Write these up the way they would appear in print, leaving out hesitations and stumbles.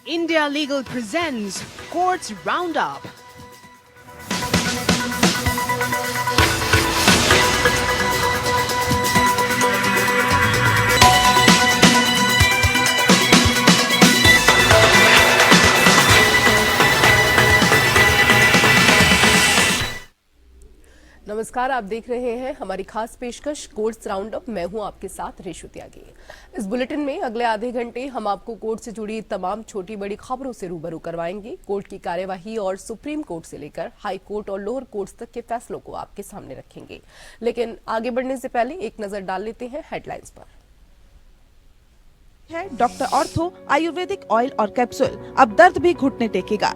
India Legal presents Courts Roundup. नमस्कार, आप देख रहे हैं हमारी खास पेशकश कोर्ट्स राउंडअप। मैं हूं आपके साथ रेशु त्यागी। इस बुलेटिन में अगले आधे घंटे हम आपको कोर्ट से जुड़ी तमाम छोटी बड़ी खबरों से रूबरू करवाएंगे। कोर्ट की कार्यवाही और सुप्रीम कोर्ट से लेकर हाई कोर्ट और लोअर कोर्ट्स तक के फैसलों को आपके सामने रखेंगे। लेकिन आगे बढ़ने से पहले एक नजर डाल लेते हैं हेडलाइंस पर। है डॉक्टर ऑर्थो आयुर्वेदिक ऑयल और कैप्सूल, अब दर्द भी घुटने टेकेगा।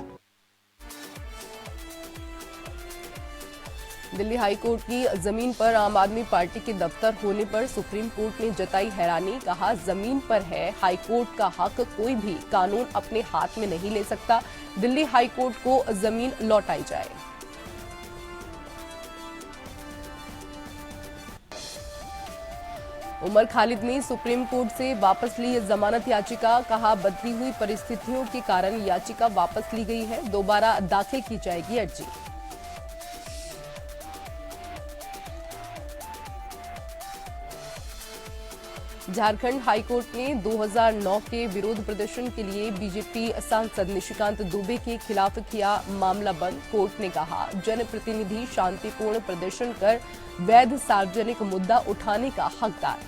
दिल्ली हाई कोर्ट की जमीन पर आम आदमी पार्टी के दफ्तर होने पर सुप्रीम कोर्ट ने जताई हैरानी। कहा, जमीन पर है हाई कोर्ट का हक, कोई भी कानून अपने हाथ में नहीं ले सकता। दिल्ली हाई कोर्ट को जमीन लौटाई जाए। उमर खालिद ने सुप्रीम कोर्ट से वापस ली जमानत याचिका। कहा, बदली हुई परिस्थितियों के कारण याचिका वापस ली गई है, दोबारा दाखिल की जाएगी अर्जी। झारखंड हाईकोर्ट ने 2009 के विरोध प्रदर्शन के लिए बीजेपी सांसद निशिकांत दुबे के खिलाफ किया मामला बंद। कोर्ट ने कहा, जनप्रतिनिधि शांतिपूर्ण प्रदर्शन कर वैध सार्वजनिक मुद्दा उठाने का हकदार।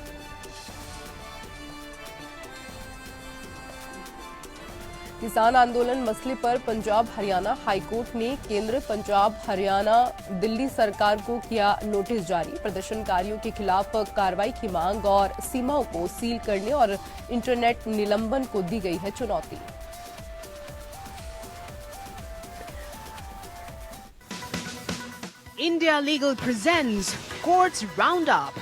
किसान आंदोलन मसले पर पंजाब हरियाणा हाईकोर्ट ने केंद्र, पंजाब, हरियाणा, दिल्ली सरकार को किया नोटिस जारी। प्रदर्शनकारियों के खिलाफ कार्रवाई की मांग और सीमाओं को सील करने और इंटरनेट निलंबन को दी गई है चुनौती। India Legal presents Courts Roundup.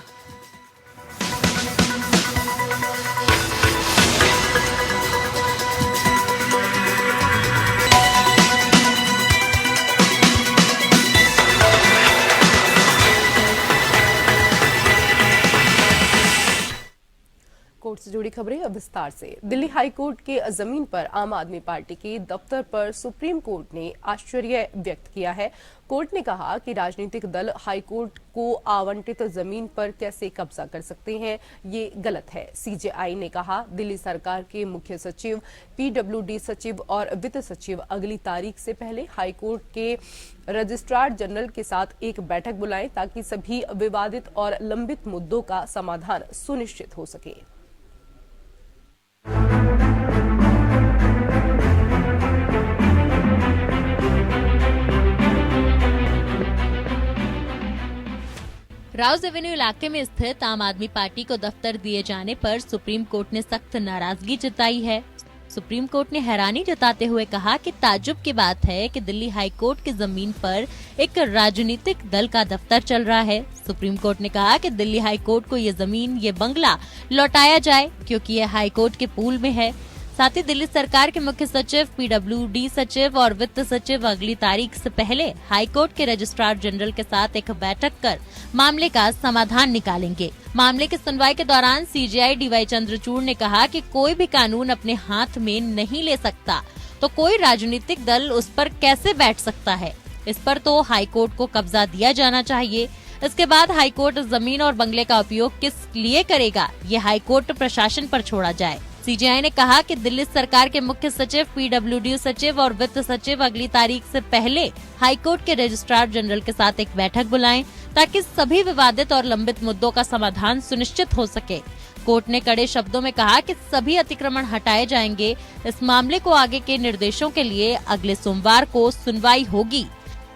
Court से जुड़ी खबरें अब विस्तार से। दिल्ली हाई कोर्ट के जमीन पर आम आदमी पार्टी के दफ्तर पर सुप्रीम कोर्ट ने आश्चर्य व्यक्त किया है। कोर्ट ने कहा कि राजनीतिक दल हाई कोर्ट को आवंटित जमीन पर कैसे कब्जा कर सकते हैं, ये गलत है। सीजेआई ने कहा, दिल्ली सरकार के मुख्य सचिव, पीडब्ल्यूडी सचिव और वित्त सचिव अगली तारीख से पहले हाई कोर्ट के रजिस्ट्रार जनरल के साथ एक बैठक बुलाएं ताकि सभी विवादित और लंबित मुद्दों का समाधान सुनिश्चित हो सके। राउज एवेन्यू इलाके में स्थित आम आदमी पार्टी को दफ्तर दिए जाने पर सुप्रीम कोर्ट ने सख्त नाराजगी जताई है। सुप्रीम कोर्ट ने हैरानी जताते हुए कहा कि ताज्जुब की बात है कि दिल्ली हाई कोर्ट की जमीन पर एक राजनीतिक दल का दफ्तर चल रहा है। सुप्रीम कोर्ट ने कहा कि दिल्ली हाई कोर्ट को ये जमीन, ये बंगला लौटाया जाए क्योंकि ये हाई कोर्ट के पूल में है। साथ ही दिल्ली सरकार के मुख्य सचिव, पीडब्ल्यूडी सचिव और वित्त सचिव अगली तारीख से पहले हाईकोर्ट के रजिस्ट्रार जनरल के साथ एक बैठक कर मामले का समाधान निकालेंगे। मामले की सुनवाई के दौरान सीजेआई डीवाई चंद्रचूड़ ने कहा कि कोई भी कानून अपने हाथ में नहीं ले सकता, तो कोई राजनीतिक दल उस पर कैसे बैठ सकता है। इस पर तो हाईकोर्ट को कब्जा दिया जाना चाहिए। इसके बाद हाईकोर्ट जमीन और बंगले का उपयोग किस लिए करेगा, ये हाईकोर्ट प्रशासन पर छोड़ा जाए। सीजेआई ने कहा कि दिल्ली सरकार के मुख्य सचिव, पीडब्ल्यूडी सचिव और वित्त सचिव अगली तारीख से पहले हाईकोर्ट के रजिस्ट्रार जनरल के साथ एक बैठक बुलाएं ताकि सभी विवादित और लंबित मुद्दों का समाधान सुनिश्चित हो सके। कोर्ट ने कड़े शब्दों में कहा कि सभी अतिक्रमण हटाए जाएंगे। इस मामले को आगे के निर्देशों के लिए अगले सोमवार को सुनवाई होगी।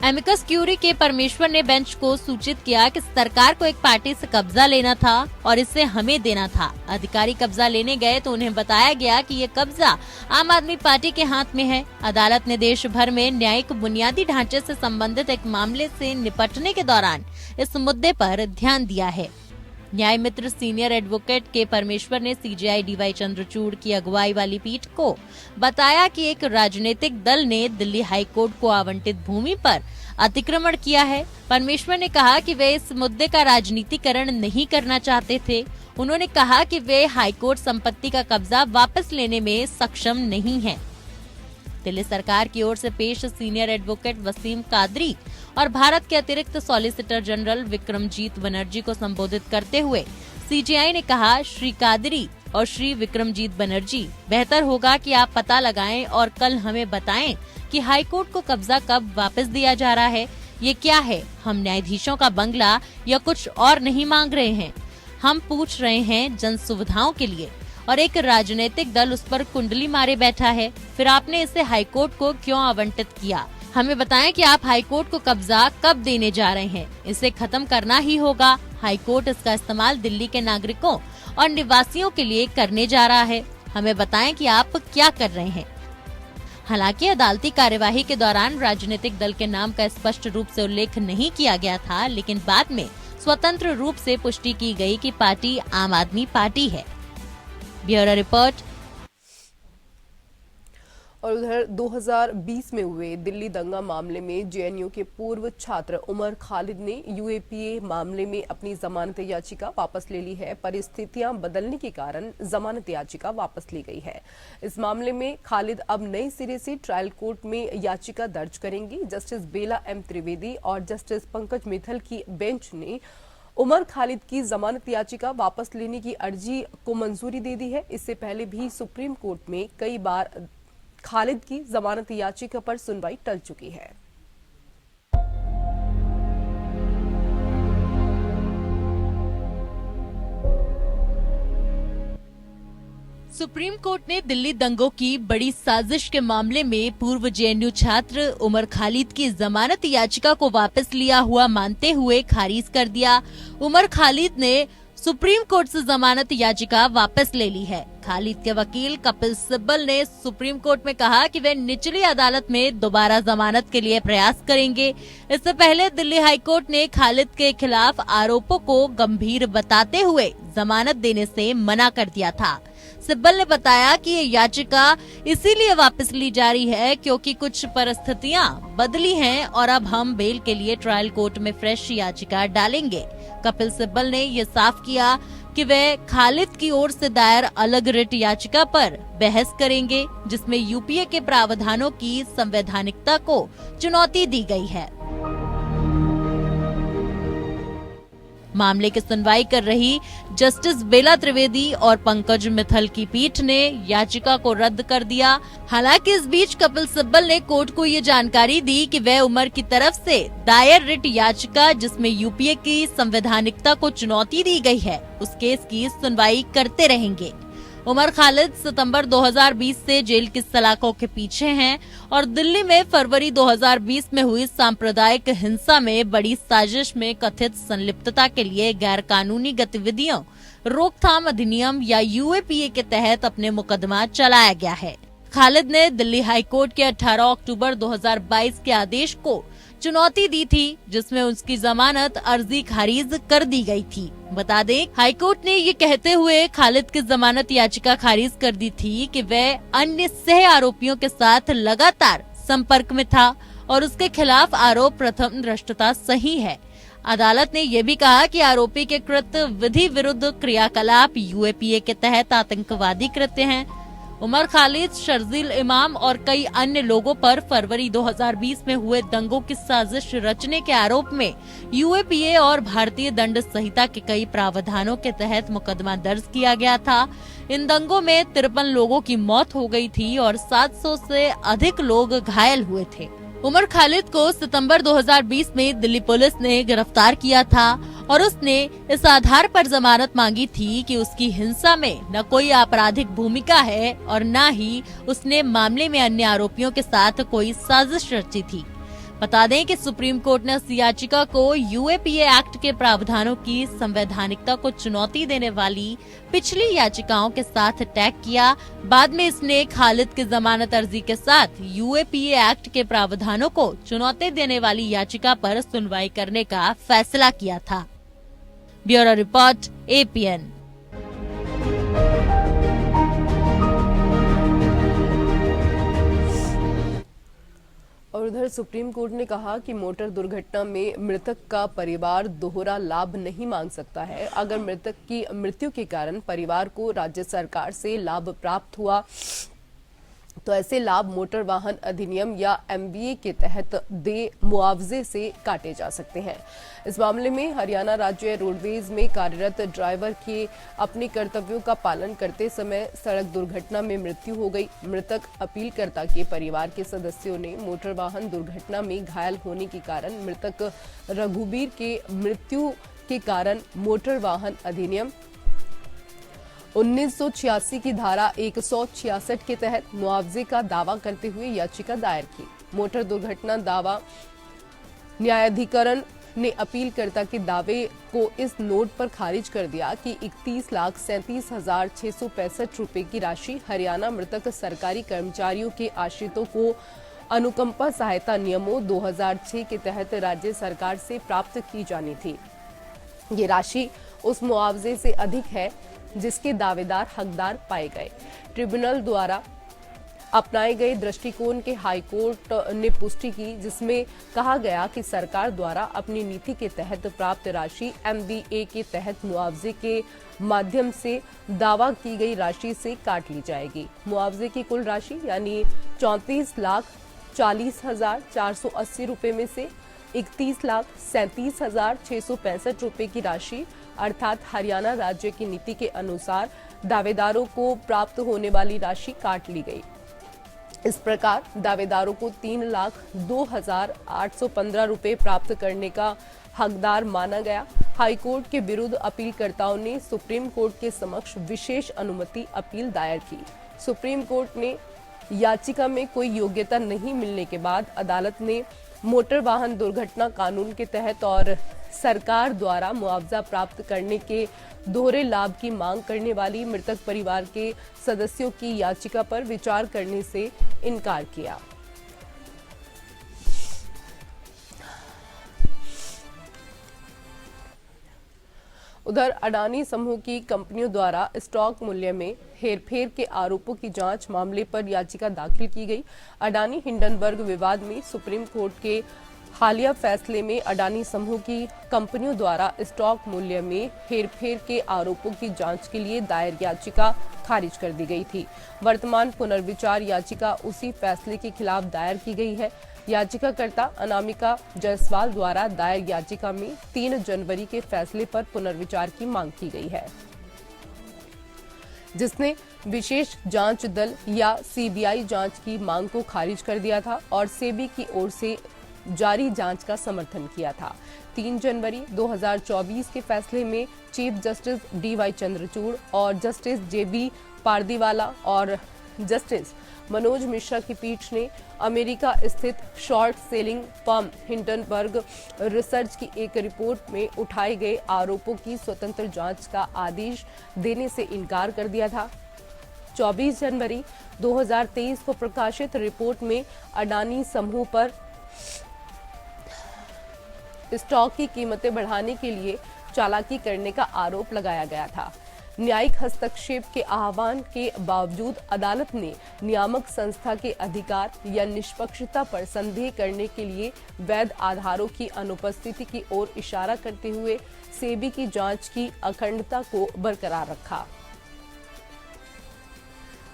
एमिकस क्यूरी के परमेश्वर ने बेंच को सूचित किया कि सरकार को एक पार्टी से कब्जा लेना था और इसे हमें देना था। अधिकारी कब्जा लेने गए तो उन्हें बताया गया कि ये कब्जा आम आदमी पार्टी के हाथ में है। अदालत ने देश भर में न्यायिक बुनियादी ढांचे से संबंधित एक मामले से निपटने के दौरान इस मुद्दे पर ध्यान दिया है। न्याय मित्र सीनियर एडवोकेट के परमेश्वर ने सीजेआई डीवाई चंद्रचूड़ की अगुवाई वाली पीठ को बताया कि एक राजनीतिक दल ने दिल्ली हाई कोर्ट को आवंटित भूमि पर अतिक्रमण किया है। परमेश्वर ने कहा कि वे इस मुद्दे का राजनीतिकरण नहीं करना चाहते थे। उन्होंने कहा कि वे हाईकोर्ट संपत्ति का कब्जा वापस लेने में सक्षम नहीं हैं। दिल्ली सरकार की ओर से पेश सीनियर एडवोकेट वसीम कादरी और भारत के अतिरिक्त सॉलिसिटर जनरल विक्रमजीत बनर्जी को संबोधित करते हुए सीजेआई ने कहा, श्री कादरी और श्री विक्रमजीत बनर्जी, बेहतर होगा कि आप पता लगाएं और कल हमें बताएं कि हाईकोर्ट को कब्जा कब वापस दिया जा रहा है। ये क्या है? हम न्यायाधीशों का बंगला या कुछ और नहीं मांग रहे हैं। हम पूछ रहे हैं जन सुविधाओं के लिए, और एक राजनीतिक दल उस पर कुंडली मारे बैठा है। फिर आपने इसे हाईकोर्ट को क्यों आवंटित किया? हमें बताएं कि आप हाईकोर्ट को कब्जा कब देने जा रहे हैं। इसे खत्म करना ही होगा। हाईकोर्ट इसका इस्तेमाल दिल्ली के नागरिकों और निवासियों के लिए करने जा रहा है। हमें बताएं कि आप क्या कर रहे हैं। हालांकि अदालती कार्यवाही के दौरान राजनीतिक दल के नाम का स्पष्ट रूप से उल्लेख नहीं किया गया था, लेकिन बाद में स्वतंत्र रूप से पुष्टि की गई कि पार्टी आम आदमी पार्टी है। Bureau report. और उधर 2020 में हुए दिल्ली दंगा मामले में जेएनयू के पूर्व छात्र उमर खालिद ने यूएपीए मामले में अपनी जमानत याचिका वापस ले ली है। परिस्थितियां बदलने के कारण जमानत याचिका वापस ली गई है। इस मामले में खालिद अब नए सिरे से ट्रायल कोर्ट में याचिका दर्ज करेंगी। जस्टिस बेला एम त्रिवेदी और जस्टिस पंकज मित्तल की बेंच ने उमर खालिद की जमानत याचिका वापस लेने की अर्जी को मंजूरी दे दी है। इससे पहले भी सुप्रीम कोर्ट में कई बार खालिद की जमानत याचिका पर सुनवाई टल चुकी है। सुप्रीम कोर्ट ने दिल्ली दंगों की बड़ी साजिश के मामले में पूर्व जेएनयू छात्र उमर खालिद की जमानत याचिका को वापस लिया हुआ मानते हुए खारिज कर दिया। उमर खालिद ने सुप्रीम कोर्ट से जमानत याचिका वापस ले ली है। खालिद के वकील कपिल सिब्बल ने सुप्रीम कोर्ट में कहा कि वे निचली अदालत में दोबारा जमानत के लिए प्रयास करेंगे। इससे पहले दिल्ली हाईकोर्ट ने खालिद के खिलाफ आरोपों को गंभीर बताते हुए जमानत देने से मना कर दिया था। सिब्बल ने बताया कि ये याचिका इसीलिए वापस ली जा रही है क्योंकि कुछ परिस्थितियां बदली हैं और अब हम बेल के लिए ट्रायल कोर्ट में फ्रेश याचिका डालेंगे। कपिल सिब्बल ने ये साफ किया कि वे खालिद की ओर से दायर अलग रिट याचिका पर बहस करेंगे, जिसमें यूपीए के प्रावधानों की संवैधानिकता को चुनौती दी गई है। मामले की सुनवाई कर रही जस्टिस बेला त्रिवेदी और पंकज मित्तल की पीठ ने याचिका को रद्द कर दिया। हालांकि इस बीच कपिल सिब्बल ने कोर्ट को ये जानकारी दी कि वह उमर की तरफ से दायर रिट याचिका जिसमें यूपीए की संवैधानिकता को चुनौती दी गई है, उस केस की सुनवाई करते रहेंगे। उमर खालिद सितंबर 2020 से जेल की सलाखों के पीछे हैं और दिल्ली में फरवरी 2020 में हुई सांप्रदायिक हिंसा में बड़ी साजिश में कथित संलिप्तता के लिए गैर कानूनी गतिविधियों रोकथाम अधिनियम या यूएपीए के तहत अपने मुकदमा चलाया गया है। खालिद ने दिल्ली हाईकोर्ट के 18 अक्टूबर 2022 के आदेश को चुनौती दी थी, जिसमें उसकी जमानत अर्जी खारिज कर दी गई थी। बता दें, हाईकोर्ट ने ये कहते हुए खालिद की जमानत याचिका खारिज कर दी थी कि वह अन्य सह आरोपियों के साथ लगातार संपर्क में था और उसके खिलाफ आरोप प्रथम दृष्टता सही है। अदालत ने यह भी कहा कि आरोपी के कृत्य विधि विरुद्ध क्रियाकलाप यूएपीए के तहत आतंकवादी कृत्य हैं। उमर खालिद, शर्जील इमाम और कई अन्य लोगों पर फरवरी 2020 में हुए दंगों की साजिश रचने के आरोप में यूएपीए और भारतीय दंड संहिता के कई प्रावधानों के तहत मुकदमा दर्ज किया गया था। इन दंगों में 53 लोगों की मौत हो गई थी और 700 से अधिक लोग घायल हुए थे। उमर खालिद को सितंबर 2020 में दिल्ली पुलिस ने गिरफ्तार किया था और उसने इस आधार पर जमानत मांगी थी कि उसकी हिंसा में न कोई आपराधिक भूमिका है और न ही उसने मामले में अन्य आरोपियों के साथ कोई साजिश रची थी। बता दें कि सुप्रीम कोर्ट ने इस याचिका को यूएपीए एक्ट के प्रावधानों की संवैधानिकता को चुनौती देने वाली पिछली याचिकाओं के साथ टैग किया। बाद में इसने खालिद की जमानत अर्जी के साथ यूएपीए एक्ट के प्रावधानों को चुनौती देने वाली याचिका पर सुनवाई करने का फैसला किया था। Bureau report, APN. और उधर सुप्रीम कोर्ट ने कहा कि मोटर दुर्घटना में मृतक का परिवार दोहरा लाभ नहीं मांग सकता है। अगर मृतक की मृत्यु के कारण परिवार को राज्य सरकार से लाभ प्राप्त हुआ तो ऐसे लाभ मोटर वाहन अधिनियम या एमवीए के तहत दे मुआवजे से काटे जा सकते हैं। इस मामले में हरियाणा राज्य रोडवेज में कार्यरत ड्राइवर के अपने कर्तव्यों का पालन करते समय सड़क दुर्घटना में मृत्यु हो गई। मृतक अपीलकर्ता के परिवार के सदस्यों ने मोटर वाहन दुर्घटना में घायल होने के कारण मृतक रघुबीर के मृत्यु के कारण मोटर वाहन अधिनियम 1986 की धारा 166 के तहत मुआवजे का दावा करते हुए याचिका दायर की। मोटर दुर्घटना दावा न्यायाधिकरण ने अपीलकर्ता के दावे को इस नोट पर खारिज कर दिया कि 31,37,665 रुपए की राशि हरियाणा मृतक सरकारी कर्मचारियों के आश्रितों को अनुकंपा सहायता नियमों 2006 के तहत राज्य सरकार से प्राप्त की जानी थी। ये राशि उस मुआवजे से अधिक है जिसके दावेदार हकदार पाए गए। ट्रिब्यूनल द्वारा अपनाए गए दृष्टिकोण के हाईकोर्ट ने पुष्टि की, जिसमें कहा गया कि सरकार द्वारा अपनी नीति के तहत प्राप्त राशि एमवीए के तहत मुआवजे के माध्यम से दावा की गई राशि से काट ली जाएगी। मुआवजे की कुल राशि यानी 34,40,480 रुपए में से 31,37,665 रुपए की राशि अर्थात हरियाणा राज्य की नीति के अनुसार दावेदारों को प्राप्त होने वाली राशि काट ली गई। इस प्रकार दावेदारों को 3,02,815 रुपए प्राप्त करने का हकदार माना गया। हाईकोर्ट के विरुद्ध अपीलकर्ताओं ने सुप्रीम कोर्ट के समक्ष विशेष अनुमति अपील दायर की। सुप्रीम कोर्ट ने याचिका में कोई योग्यता नहीं मिलने के बाद अदालत ने मोटर वाहन दुर्घटना कानून के तहत और सरकार द्वारा मुआवजा प्राप्त करने के दोहरे लाभ की मांग करने वाली मृतक परिवार के सदस्यों की याचिका पर विचार करने से इनकार किया। उधर अडानी समूह की कंपनियों द्वारा स्टॉक मूल्य में हेरफेर के आरोपों की जांच मामले पर याचिका दाखिल की गई। अडानी हिंडनबर्ग विवाद में सुप्रीम कोर्ट के हालिया फैसले में अडानी समूह की कंपनियों द्वारा स्टॉक मूल्य में हेरफेर के आरोपों की जांच के लिए दायर याचिका खारिज कर दी गई थी। वर्तमान पुनर्विचार याचिका उसी फैसले के खिलाफ दायर की गई है। याचिकाकर्ता अनामिका जायसवाल द्वारा दायर याचिका में 3 जनवरी के फैसले पर पुनर्विचार की मांग की गई है, जिसने विशेष जांच दल या सीबीआई जांच की मांग को खारिज कर दिया था और सेबी की ओर से जारी जांच का समर्थन किया था। 3 जनवरी 2024 के फैसले में चीफ जस्टिस डीवाई चंद्रचूड़ और जस्टिस जेबी पारदीवाला और जस्टिस मनोज मिश्रा की पीठ ने अमेरिका स्थित short selling firm Hindenburg research की एक रिपोर्ट में उठाए गए आरोपों की स्वतंत्र जांच का आदेश देने से इनकार कर दिया था। 24 जनवरी 2023 को प्रकाशित रिपोर्ट में अडानी समूह पर स्टॉक की कीमतें बढ़ाने के लिए चालाकी करने का आरोप लगाया गया था। न्यायिक हस्तक्षेप के आह्वान के बावजूद अदालत ने नियामक संस्था के अधिकार या निष्पक्षता पर संदेह करने के लिए वैध आधारों की अनुपस्थिति की ओर इशारा करते हुए सेबी की जांच की अखंडता को बरकरार रखा।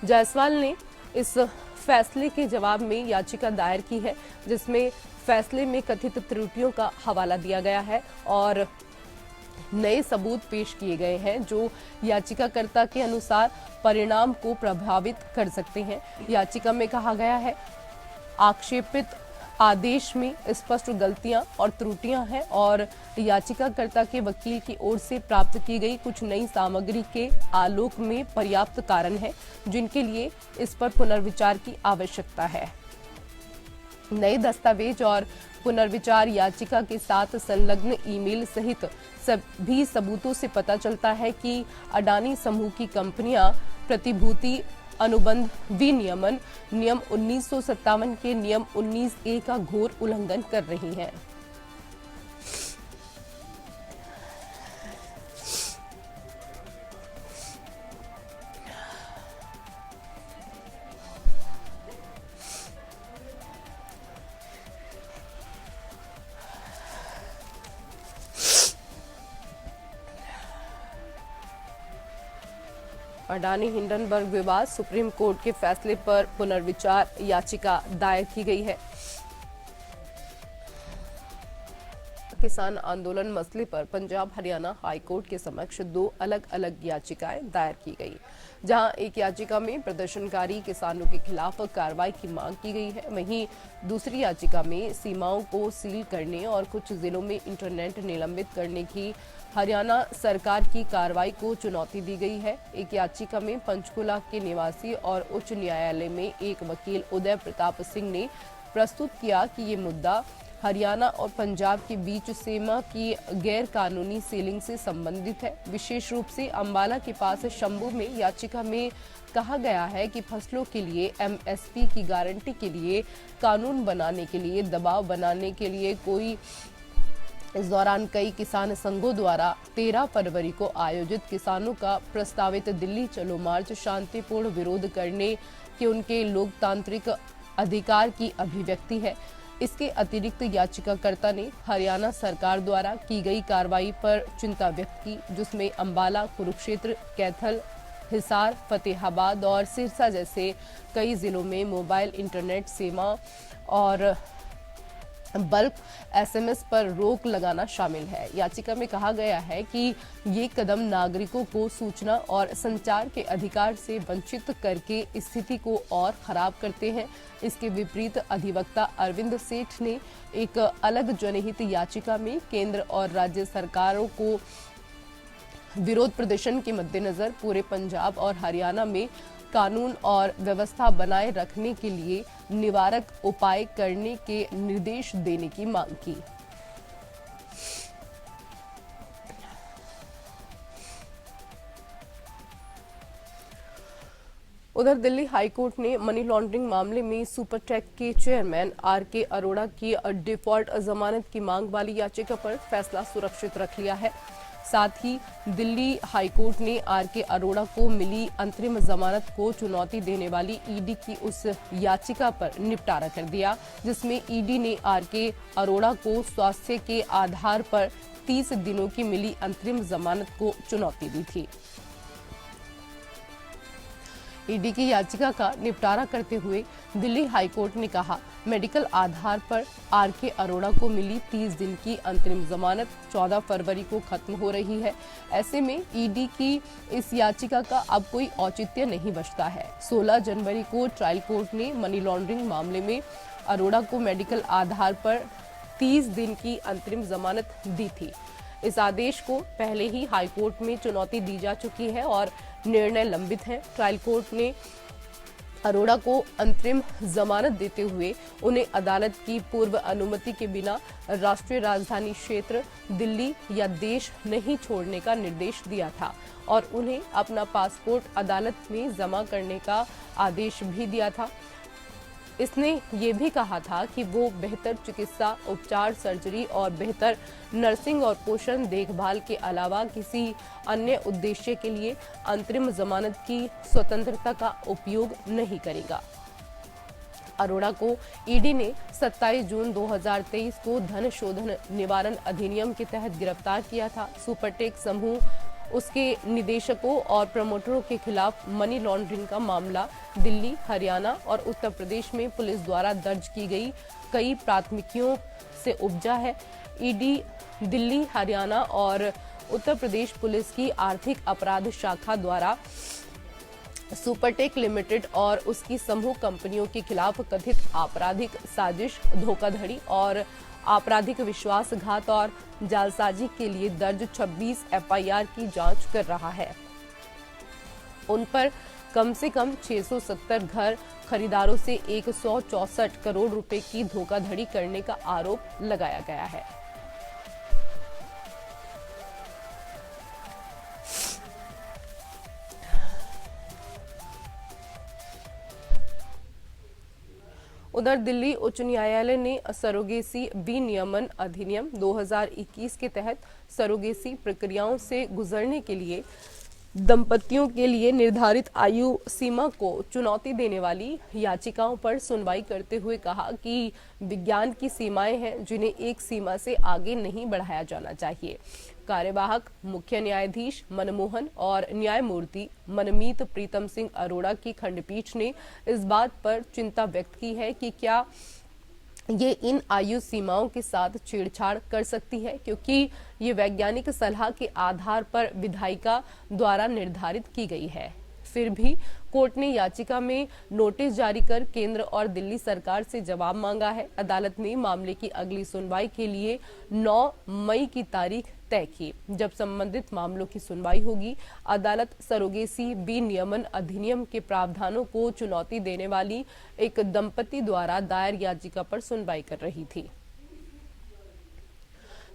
जायसवाल ने इस फैसले के जवाब में याचिका दायर की है, जिसमें फैसले में कथित त्रुटियों का हवाला दिया गया है और नए सबूत पेश किए गए हैं जो याचिकाकर्ता के अनुसार परिणाम को प्रभावित कर सकते हैं। याचिका में कहा गया है, आक्षेपित आदेश में स्पष्ट गलतियां और त्रुटियां हैं और याचिकाकर्ता के वकील की ओर से प्राप्त की गई कुछ नई सामग्री के आलोक में पर्याप्त कारण है जिनके लिए इस पर पुनर्विचार की आवश्यकता है। नए दस्तावेज और पुनर्विचार याचिका के साथ संलग्न ईमेल सहित सभी सबूतों से पता चलता है कि अडानी समूह की कंपनियां प्रतिभूति अनुबंध विनियमन नियम 1957 के नियम 19A का घोर उल्लंघन कर रही हैं। अडानी हिंडनबर्ग विवाद, सुप्रीम कोर्ट के फैसले पर पुनर्विचार याचिका दायर की गई है। किसान आंदोलन मसले पर पंजाब हरियाणा हाईकोर्ट के समक्ष 2 अलग अलग याचिकाएं दायर की गई, जहां एक याचिका में प्रदर्शनकारी किसानों के खिलाफ कार्रवाई की मांग की गई है, वहीं दूसरी याचिका में सीमाओं को सील करने और कुछ जिलों में इंटरनेट निलंबित करने की हरियाणा सरकार की कार्रवाई को चुनौती दी गई है। एक याचिका में पंचकुला के निवासी और उच्च न्यायालय में एक वकील उदय प्रताप सिंह ने प्रस्तुत किया कि ये मुद्दा हरियाणा और पंजाब के बीच सीमा की गैर कानूनी सीलिंग से संबंधित है। विशेष रूप से अंबाला के पास शंभू में याचिका में कहा गया है कि फसलों के लिए एमएसपी की गारंटी के लिए कानून बनाने के लिए दबाव बनाने के लिए इस दौरान कई किसान संघों द्वारा 13 फरवरी को आयोजित किसानों का प्रस्तावित दिल्ली चलो मार्च शांतिपूर्ण विरोध करने के उनके लोकतांत्रिक अधिकार की अभिव्यक्ति है। इसके अतिरिक्त याचिकाकर्ता ने हरियाणा सरकार द्वारा की गई कार्रवाई पर चिंता व्यक्त की, जिसमें अंबाला, कुरुक्षेत्र, कैथल, हिसार, फतेहाबाद और सिरसा जैसे कई जिलों में मोबाइल इंटरनेट सेवा और बल्क एसएमएस पर रोक लगाना शामिल है। याचिका में कहा गया है कि ये कदम नागरिकों को सूचना और संचार के अधिकार से वंचित करके स्थिति को और खराब करते हैं। इसके विपरीत अधिवक्ता अरविंद सेठ ने एक अलग जनहित याचिका में केंद्र और राज्य सरकारों को विरोध प्रदर्शन के मद्देनजर पूरे पंजाब और हरियाणा में कानून और व्यवस्था बनाए रखने के लिए निवारक उपाय करने के निर्देश देने की मांग की। उधर दिल्ली हाईकोर्ट ने मनी लॉन्ड्रिंग मामले में सुपरटेक के चेयरमैन आर.के. अरोड़ा की डिफॉल्ट जमानत की मांग वाली याचिका पर फैसला सुरक्षित रख लिया है। साथ ही दिल्ली हाईकोर्ट ने आर.के. अरोड़ा को मिली अंतरिम जमानत को चुनौती देने वाली ईडी की उस याचिका पर निपटारा कर दिया, जिसमें ईडी ने आर.के. अरोड़ा को स्वास्थ्य के आधार पर 30 दिनों की मिली अंतरिम जमानत को चुनौती दी थी। ईडी की याचिका का निपटारा करते हुए दिल्ली हाईकोर्ट ने कहा, मेडिकल आधार पर आर.के. अरोड़ा को मिली 30 दिन की अंतरिम जमानत 14 फरवरी को खत्म हो रही है। ऐसे में ईडी की इस याचिका का अब कोई औचित्य नहीं बचता है। 16 जनवरी को ट्रायल कोर्ट ने मनी लॉन्ड्रिंग मामले में अरोड़ा को मेडिकल आधार पर 30 दिन की अंतरिम जमानत दी थी। इस आदेश को पहले ही हाईकोर्ट में चुनौती दी जा चुकी है और निर्णय लंबित है। ट्रायल कोर्ट ने अरोड़ा को अंतरिम जमानत देते हुए उन्हें अदालत की पूर्व अनुमति के बिना राष्ट्रीय राजधानी क्षेत्र दिल्ली या देश नहीं छोड़ने का निर्देश दिया था और उन्हें अपना पासपोर्ट अदालत में जमा करने का आदेश भी दिया था। इसने ये भी कहा था कि वो बेहतर चिकित्सा उपचार, सर्जरी और बेहतर नर्सिंग और पोषण देखभाल के अलावा किसी अन्य उद्देश्य के लिए अंतरिम जमानत की स्वतंत्रता का उपयोग नहीं करेगा। अरोड़ा को ईडी ने 27 जून 2023 को धन शोधन निवारण अधिनियम के तहत गिरफ्तार किया था। सुपरटेक समूह, उसके निदेशकों और प्रमोटरों के खिलाफ मनी लॉन्ड्रिंग का मामला दिल्ली, हरियाणा और उत्तर प्रदेश में पुलिस द्वारा दर्ज की गई कई प्राथमिकियों से उपजा है। ईडी दिल्ली, हरियाणा और उत्तर प्रदेश पुलिस की आर्थिक अपराध शाखा द्वारा सुपरटेक लिमिटेड और उसकी समूह कंपनियों के खिलाफ कथित आपराधिक साजिश, धोखाधड़ी और आपराधिक विश्वासघात और जालसाजी के लिए दर्ज 26 एफआईआर की जांच कर रहा है। उन पर कम से कम 670 घर खरीदारों से 164 करोड़ रुपए की धोखाधड़ी करने का आरोप लगाया गया है। उधर दिल्ली उच्च न्यायालय ने सरोगेसी विनियमन अधिनियम 2021 के तहत सरोगेसी प्रक्रियाओं से गुजरने के लिए दंपतियों के लिए निर्धारित आयु सीमा को चुनौती देने वाली याचिकाओं पर सुनवाई करते हुए कहा कि विज्ञान की सीमाएं हैं जिन्हें एक सीमा से आगे नहीं बढ़ाया जाना चाहिए। कार्यवाहक मुख्य न्यायाधीश मनमोहन और न्यायमूर्ति मनमीत प्रीतम सिंह अरोड़ा की खंडपीठ ने इस बात पर चिंता व्यक्त की है कि क्या ये इन आयु सीमाओं के साथ छेड़छाड़ कर सकती है, क्योंकि ये वैज्ञानिक सलाह के आधार पर विधायिका द्वारा निर्धारित की गई है। फिर भी कोर्ट ने याचिका में नोटिस जारी कर केंद्र और दिल्ली सरकार से जवाब मांगा है। अदालत ने मामले की अगली सुनवाई के लिए 9 मई की तारीख तय की, जब संबंधित मामलों की सुनवाई होगी। अदालत सरोगेसी विनियमन अधिनियम के प्रावधानों को चुनौती देने वाली एक दंपति द्वारा दायर याचिका पर सुनवाई कर रही थी।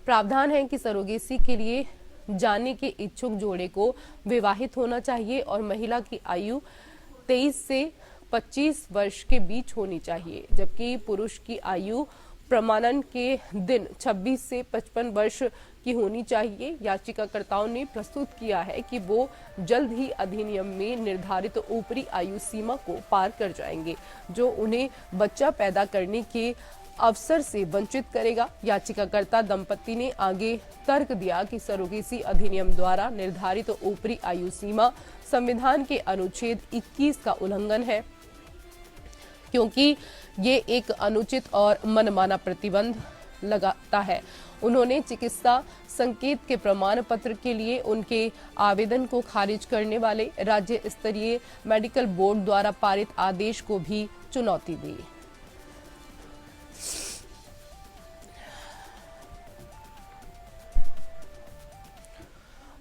प्रावधान है कि सरोगेसी के लिए जाने के इच्छुक जोड़े को विवाहित होना चाहिए और महिला की आयु 23 से 25 वर्ष के बीच होनी चाहिए, जबकि पुरुष की आयु प्रमाणन के दिन 26 से 55 वर्ष की होनी चाहिए। याचिकाकर्ताओं ने प्रस्तुत किया है कि वो जल्द ही अधिनियम में निर्धारित ऊपरी आयु सीमा को पार कर जाएंगे, जो उन्हें बच्चा पैदा करने के अवसर से वंचित करेगा। याचिकाकर्ता दंपति ने आगे तर्क दिया कि सरोगेसी अधिनियम द्वारा निर्धारित ऊपरी आयु सीमा संविधान के अनुच्छेद 21 का उल्लंघन है, क्योंकि ये एक अनुचित और मनमाना प्रतिबंध लगाता है। उन्होंने चिकित्सा संकेत के प्रमाण पत्र के लिए उनके आवेदन को खारिज करने वाले राज्य स्तरीय मेडिकल बोर्ड द्वारा पारित आदेश को भी चुनौती दी।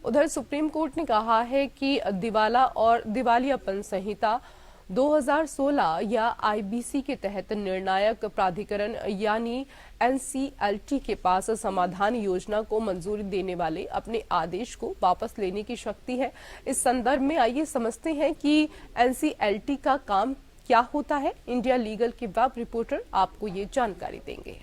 उधर सुप्रीम कोर्ट ने कहा है कि दिवाला और दिवालियापन संहिता 2016 या आईबीसी के तहत निर्णायक प्राधिकरण यानी एनसीएलटी के पास समाधान योजना को मंजूरी देने वाले अपने आदेश को वापस लेने की शक्ति है। इस संदर्भ में आइए समझते हैं कि एनसीएलटी का काम क्या होता है। इंडिया लीगल के वेब रिपोर्टर आपको ये जानकारी देंगे।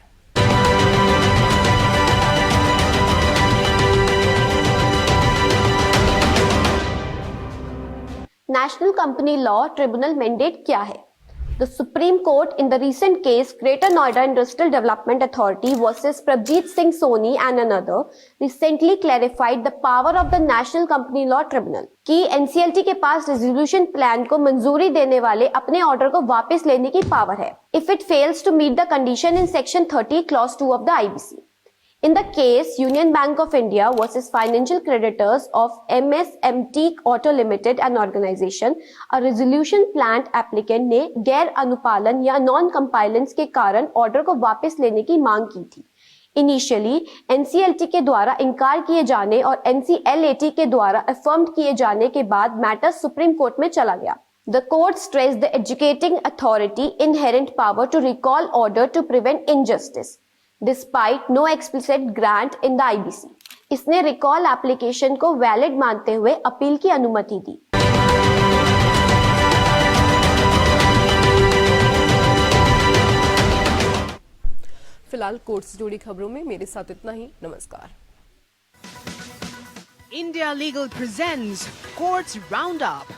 National company law tribunal mandate क्या है? The Supreme Court in the recent case Greater Noida Industrial Development Authority versus Prabjeet Singh Soni and another recently clarified the power of the National Company Law Tribunal कि NCLT के पास resolution plan को मंजूरी देने वाले अपने order को वापस लेने की पावर है if it fails to meet the condition in section 30 clause 2 of the IBC. In the case Union Bank of India versus financial creditors of MSMT Auto Limited and Organization, a resolution plant applicant ने गैर अनुपालन या non compliance के कारण order को वापस लेने की मांग की थी। इनिशियली एनसीएलटी के द्वारा इनकार किए जाने और एनसीएलएटी के द्वारा अफर्म्ड किए जाने के बाद मैटर सुप्रीम कोर्ट में चला गया। The court stressed the adjudicating authority inherent power to recall order to prevent injustice, despite no explicit grant in the IBC. इसने रिकॉल एप्लीकेशन को वैलिड मानते हुए अपील की अनुमति दी। फिलहाल कोर्ट से जुड़ी खबरों में मेरे साथ इतना ही। नमस्कार। India Legal presents Courts Roundup.